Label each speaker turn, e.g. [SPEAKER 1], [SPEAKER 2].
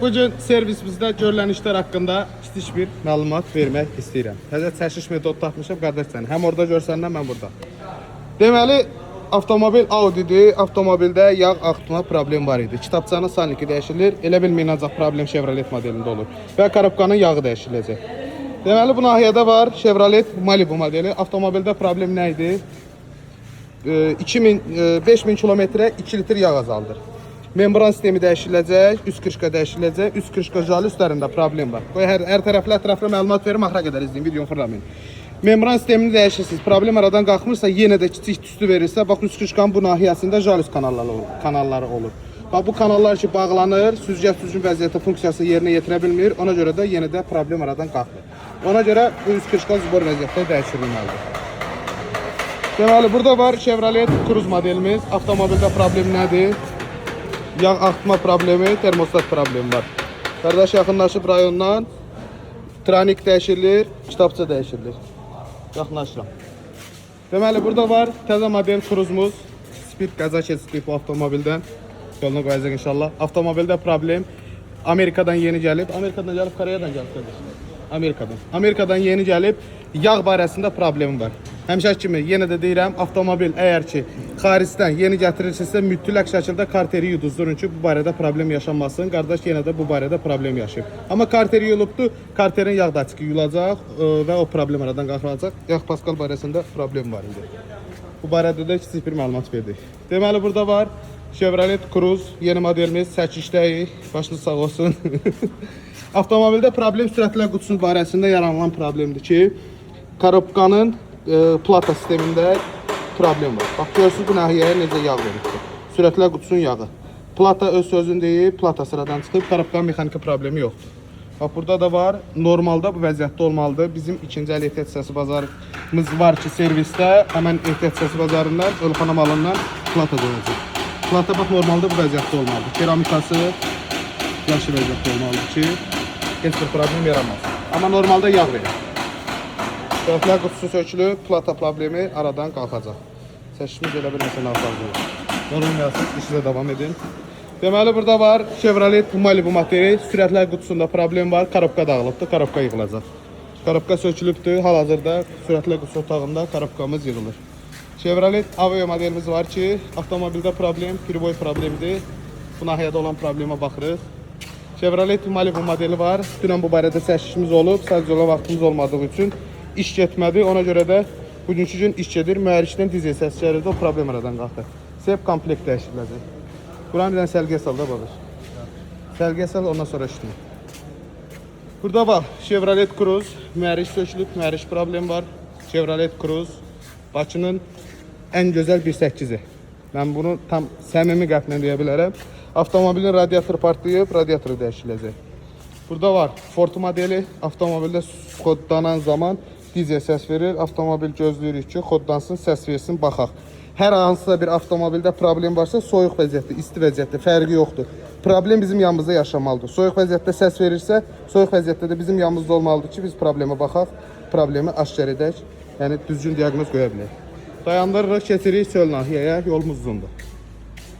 [SPEAKER 1] Bugün servisimizdə görülən işlər haqqında kiçik bir məlumat vermək istəyirəm. Təzə çəkiş metodu tapmışam qardaşlar. Həm orada görsəndən mən burada. Deməli, avtomobil Audi'dir. Avtomobildə yağ axıtma problemi var idi. Kitabçanın salniki dəyişilir. Elə bilməyin ancaq problem Chevrolet modelində olur. Və korobkanın yağı dəyişiləcək. Deməli, bu nahiyədə var Chevrolet Malibu modeli. Avtomobildə problem nə idi? 5000 kilometrə 2 litr yağ azaldır. Membran sistemi dəyişiləcək, üst krışqa dəyişiləcək, üst krışqa jalı üstlərində problem var. Qoy hər tərəfli ətraflı məlumat verim, axıra qədər izləyin, videonu fırlamayın. Membran sistemini dəyişirsiniz, problem aradan qalxmırsa, yenə də kiçik tüstü verirsə, bax üst krışqanın bu nahiyəsində jalüz kanalları olur. Bax bu kanallar ki bağlanır, süzgəc düzgün vəziyyətdə funksiyası yerinə yetirə bilmir, ona görə də yenə də problem aradan qalxır. Ona görə bu üst krışqa zbor vəziyyətdə dəyişdirilməlidir. Deməli, burada var Chevrolet Cruze modelimiz. Avtomobildə problem nədir? Yağ axıtma problemi, termostat problemi var. Qardaş yaxınlaşıb rayondan tranik dəyişilir, kitabça dəyişilir. Yaxınlaşıram. Deməli, burada var təzə model Cruze'muz. Speed qaza keçdik bu avtomobildən. Yoluna qoyacaq inşallah. Avtomobildə problem Amerikadan yeni gəlib. Amerikadan gəlib, Koreyadan gəlib. Amerikadan yeni gəlib. Yağ barəsində problemi var. Həmişə kimi yenə də deyirəm, avtomobil əgər ki xaricdən yeni gətirilirsə mütləq şəkildə karteri yuduzdurun ki, bu barədə problem yaşanmasın. Qardaş yenə də bu barədə problem yaşayıb. Amma karteri yulubdu, karterin yağ daçıqı yulacaq və o problem aradan qalxılacaq. Yağ paskal barəsində problem var indi. Bu barədə də kiçik bir məlumat verdik. Deməli, burada var Chevrolet Cruze, yeni modelimiz, çəkişdəyik, başınız sağ olsun. Avtomobildə problem sürətlər qutusunun barəsində yaranan problemdir ki, korobkanın plata sistemində problem var. Bax, görürsünüz bu nahiyəyə necə yağ verir. Sürətlər qutusunun yağı. Plata öz sözünü deyib, plata sıradan çıxıb, korobkanın mexaniki problemi yoxdur. Bax, burada da var, normalda bu vəziyyətdə olmalıdır. Bizim ikinci əl ehtiyat hissəsi bazarımız var ki, servisdə həmən ehtiyat hissəsi bazarından, ölxana malından plata dönəcək. Plata bax, normalda bu vəziyyətdə olmalıdır. Keramikası yaxşı vəziyyətdə olmalıdır ki, heç bir problem yaramaz. Amma normalda yağ verir. Sürətlər qutusu sökülüb, plata problemi aradan qalxacaq. Çəkişimiz elə bir məsələ aparılır. Yorulmayasınız, işinizə davam edin. Deməli, burada var Chevrolet Malibu modeli. Sürətlər qutusunda problem var, korobka dağılıbdır, korobka yığılacaq. Korobka sökülübdür, hal-hazırda sürətlər qutusu otağında korobkamız yığılır. Chevrolet Aveo modelimiz var ki, avtomobildə problem, privoy problemidir. Bu nahiyədə olan problemə baxırıq. Chevrolet Malibu modeli var. Dünən bu barədə çəkişimiz olub, sadəcə olan vaxtımız olmadığı üçün iş getmədi, ona görə də bugünkü gün iş gedir, mühərrikdən dizel səs gəlirdi, o problem aradan qalxır. Sep komplekt dəyişiləcək. Buranı bir dənə səlgiyə sal da baxır. Səlgiyə sal, ondan sonra işləyir. Burada bax, Chevrolet Cruze, mühərrik sökülüb, mühərrik problem var. Chevrolet Cruze, Bakının ən gözəl 1.8-i. Mən bunu tam səmimi qəlblə deyə bilərəm. Avtomobilin radiatoru partlayıb, radiatoru dəyişiləcək. Burada var Ford modeli, avtomobildə kodlanan zaman dizel səs verir. Avtomobil gözləyirik ki, kodlansın, səs versin, baxaq. Hər hansısa bir avtomobildə problem varsa, soyuq vəziyyətdə, isti vəziyyətdə, fərqi yoxdur. Problem bizim yanımızda yaşamalıdır. Soyuq vəziyyətdə səs verirsə, soyuq vəziyyətdə də bizim yanımızda olmalıdır ki, biz problemə baxaq, problemi aşkar edək, yəni düzgün diaqnoz qoya bilək. Dayandırırıq, keçirik çöl nahiyəyə, yolumuz uzundur.